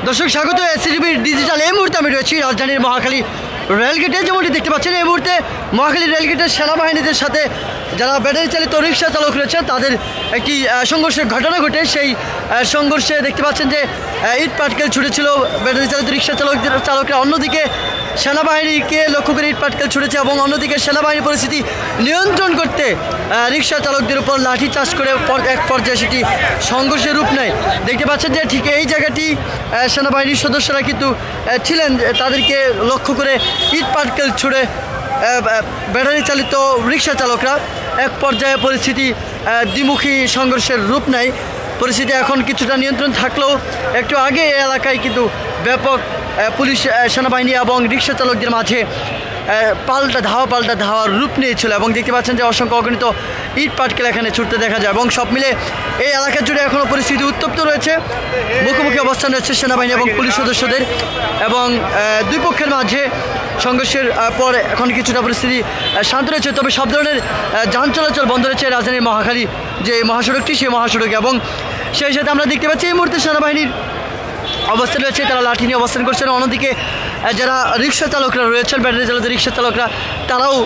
দর্শক স্বাগত এসিটিভি ডিজিটাল। এই মুহূর্তে আমি রয়েছি রাজধানীর মহাখালী রেলগেটে। যেমনটি দেখতে পাচ্ছেন এই মুহূর্তে মহাখালী রেলগেটের সেনাবাহিনীদের সাথে যারা ব্যাটারি চালিত রিক্সা চালক রয়েছে তাদের একটি সংঘর্ষের ঘটনা ঘটে। সেই সংঘর্ষে দেখতে পাচ্ছেন যে ইট পাটকেল ছুটেছিল ব্যাটারি চালিত রিক্সা চালকরা। অন্যদিকে সেনাবাহিনীকে লক্ষ্য করে ইট পাটকেল ছুটেছে এবং অন্যদিকে সেনাবাহিনী পরিস্থিতি নিয়ন্ত্রণ করতে রিক্সা চালকদের উপর লাঠি চার্জ করে এক পর্যায়ে সেটি সংঘর্ষের রূপ নেয়। দেখতে পাচ্ছেন যে ঠিক এই জায়গাটি সেনাবাহিনীর সদস্যরা কিন্তু ছিলেন, তাদেরকে লক্ষ্য করে ইট পাটকেল ছুড়ে ব্যাটারি চালিত রিক্সা চালকরা। এক পর্যায়ে পরিস্থিতি দ্বিমুখী সংঘর্ষের রূপ নেয়। পরিস্থিতি এখন কিছুটা নিয়ন্ত্রণ থাকলেও একটু আগে এই এলাকায় কিন্তু ব্যাপক পুলিশ সেনাবাহিনী এবং রিক্সা চালকদের মাঝে পাল্টা ধাওয়ার রূপ নিয়েছিল এবং দেখতে পাচ্ছেন যে অসংখ্য অগণিত ইট পাটকেল এখানে ছুটতে দেখা যায় এবং সব মিলে এই এলাকা জুড়ে এখনও পরিস্থিতি উত্তপ্ত রয়েছে। মুখোমুখি অবস্থান রয়েছে সেনাবাহিনী এবং পুলিশ সদস্যদের এবং দুই পক্ষের মাঝে সংঘর্ষের পর এখন কিছুটা পরিস্থিতি শান্ত রয়েছে। তবে সব ধরনের যান চলাচল বন্ধ রয়েছে রাজধানীর মহাখালী যে মহাসড়কটি, সেই মহাসড়কে। এবং সেই সাথে আমরা দেখতে পাচ্ছি এই মুহূর্তে সেনাবাহিনীর অবস্থান রয়েছে, তারা লাঠি নিয়ে অবস্থান করছেন। অন্যদিকে যারা রিক্সা চালকরা রয়েছেন, ব্যাটারি চালিত রিক্সা চালকরা, তারাও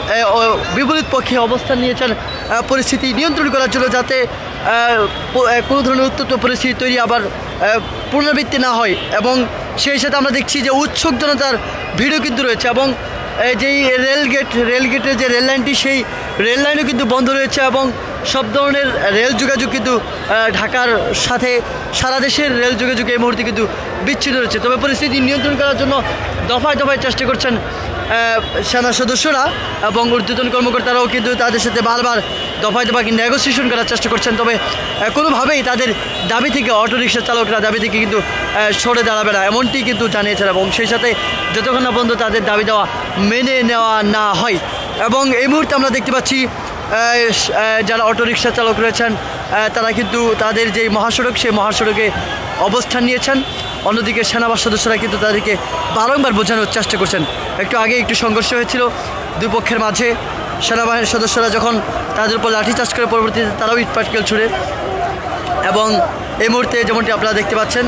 বিপরীত পক্ষে অবস্থান নিয়েছেন পরিস্থিতি নিয়ন্ত্রণ করার জন্য, যাতে কোনো ধরনের উত্তপ্ত পরিস্থিতি তৈরি আবার পুনরাবৃত্তি না হয়। এবং সেই সাথে আমরা দেখছি যে উৎসুক জনতার ভিড়ও কিন্তু রয়েছে এবং যেই রেলগেটের যে রেল লাইনটি, সেই রেল লাইনও কিন্তু বন্ধ রয়েছে এবং সব ধরনের রেল যোগাযোগ কিন্তু ঢাকার সাথে সারা দেশের রেল যোগাযোগ এই মুহূর্তে কিন্তু বিচ্ছিন্ন রয়েছে। তবে পরিস্থিতি নিয়ন্ত্রণ করার জন্য দফায় চেষ্টা করছেন সেনা সদস্যরা এবং ঊর্ধ্বতন কর্মকর্তারাও কিন্তু তাদের সাথে বারবার দফায় নেগোসিয়েশন করার চেষ্টা করছেন। তবে কোনোভাবেই তাদের দাবি থেকে অটোরিক্সা চালকরা দাবি থেকে কিন্তু সরে দাঁড়াবে না, এমনটি কিন্তু জানিয়েছেন। এবং সেই সাথে যতক্ষণ না পর্যন্ত তাদের দাবি দেওয়া মেনে নেওয়া না হয়। এবং এই মুহূর্তে আমরা দেখতে পাচ্ছি যারা অটোরিক্সা চালক রয়েছেন তারা কিন্তু তাদের যে মহাসড়ক, সেই মহাসড়কে অবস্থান নিয়েছেন। অন্যদিকে সেনাবাহিনীর সদস্যরা কিন্তু তাদেরকে বারংবার বোঝানোর চেষ্টা করছেন। একটু আগে একটু সংঘর্ষ হয়েছিল দুই পক্ষের মাঝে। সেনাবাহিনীর সদস্যরা যখন তাদের উপর লাঠিচার্জ করে, পরবর্তীতে তারাও ইট পাটকেল ছুড়ে। এবং এই মুহূর্তে যেমনটি আপনারা দেখতে পাচ্ছেন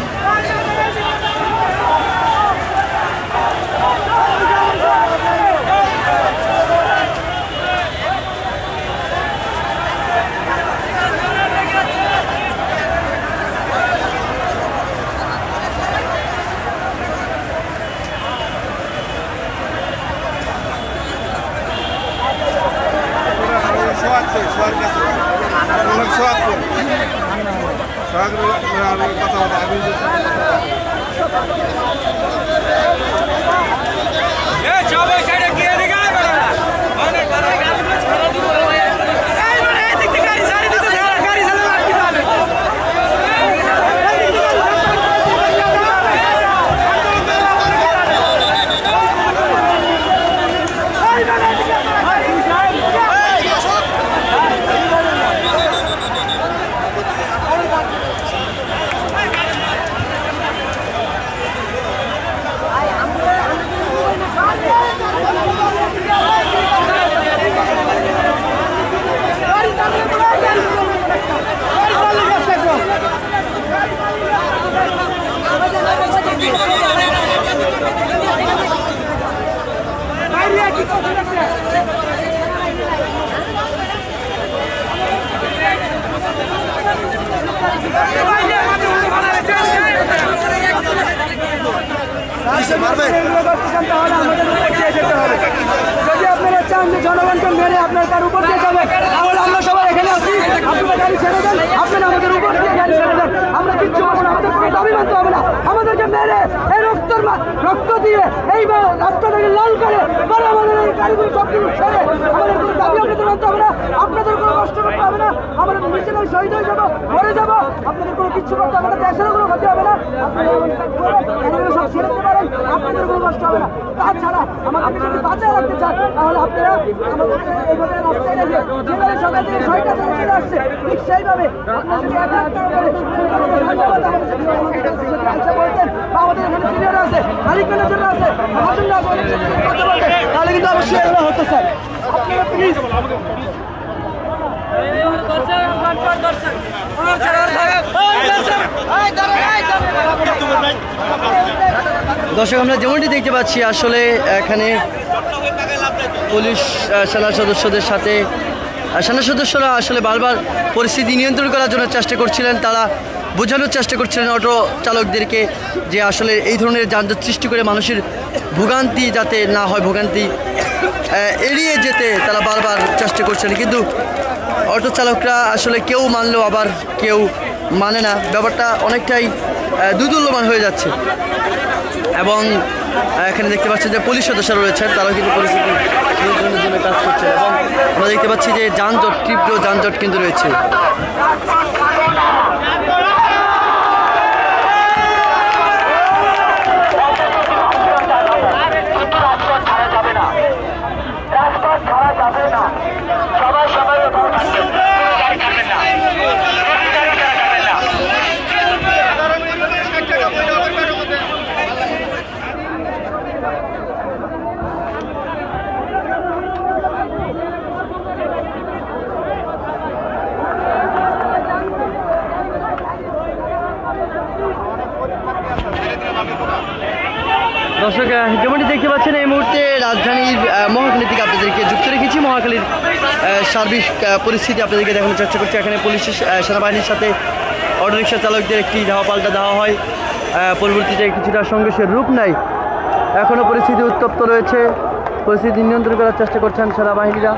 যদি আপনারা চান যে জনগণকে মেরে আপনার তার উপর দিয়ে যাবেন, তাহলে আমরা সবাই এখানে আছি, আপনারা গাড়ি ছেড়ে দেন, আপনারা আমাদের উপর দিয়ে গাড়ি ছেড়ে দেন, আমরা কিচ্ছু পাবো না, আমাদের কোনো দাবি মানতে হবে না। আমাদেরকে মেরে এই রক্ত দিয়ে এই রাস্তাটাকে লাল করে পরে আমাদের এই গাড়িগুলো সব কিছু ছেড়ে আমাদের কোনো দাবি আপনাদের মানতে হবে না, আপনাদের কোনো কষ্ট করতে হবে না, আমরা নিজেরা শহীদ হয়ে যাবো, মরে যাবো, আপনাদের কোনো কিচ্ছু করতে হবে না, দেশেরও কোনো ক্ষতি হবে না, আপনারা গাড়িগুলো সব ছেড়ে দিতে পারেন, আপনাদের কোনো কষ্ট হবে না। তাছাড়া আমাদের যদি বাঁচায় রাখতে চান তাহলে আপনারা আমাদের এইভাবে রাস্তায় রেখে যেভাবে সকাল থেকে 6টা থেকে চলে আসছে ঠিক সেইভাবে আমাদের এখানে সিনিয়র আছে, আলিকানের জন্য আছে, মহাজন্য আছে, কথা বলতে তাহলে কিন্তু অবশ্যই এগুলো হতে চাই। আপনারা প্লিজ দর্শক দর্শক আমরা যেমনটি দেখতে পাচ্ছি আসলে এখানে পুলিশ সেনা সদস্যদের সাথে সেনা সদস্যরা আসলে বারবার পরিস্থিতি নিয়ন্ত্রণ করার জন্য চেষ্টা করছিলেন। তারা বোঝানোর চেষ্টা করছিলেন অটো চালকদেরকে যে আসলে এই ধরনের যানজট সৃষ্টি করে মানুষের ভোগান্তি যাতে না হয়, ভোগান্তি এড়িয়ে যেতে তারা বারবার চেষ্টা করছিলেন। কিন্তু অটো চালকরা আসলে কেউ মানলেও আবার কেউ মানে না, ব্যাপারটা অনেকটাই দুদুল্যমান হয়ে যাচ্ছে। এবং এখানে দেখতে পাচ্ছি যে পুলিশ সদস্যরা রয়েছেন, তারাও কিন্তু পরিস্থিতি নিয়ন্ত্রণের জন্য কাজ করছেন। এবং আমরা দেখতে পাচ্ছি যে যানজট, তীব্র যানজট কিন্তু রয়েছে। দর্শক যেমনটি দেখতে পাচ্ছেন এই মুহূর্তে রাজধানীর মহাখালী থেকে আপনাদেরকে যুক্ত রেখেছি। মহাখালীর সার্বিক পরিস্থিতি আপনাদেরকে দেখানোর চেষ্টা করছি। এখানে পুলিশ সেনাবাহিনীর সাথে অটোরিকশা চালকদের একটি ধাওয়া পাল্টা দেওয়া হয়, পরবর্তীতে কিছুটা সংঘর্ষের রূপ নেয়। এখনও পরিস্থিতি উত্তপ্ত রয়েছে, পরিস্থিতি নিয়ন্ত্রণ করার চেষ্টা করছেন সেনাবাহিনীরা।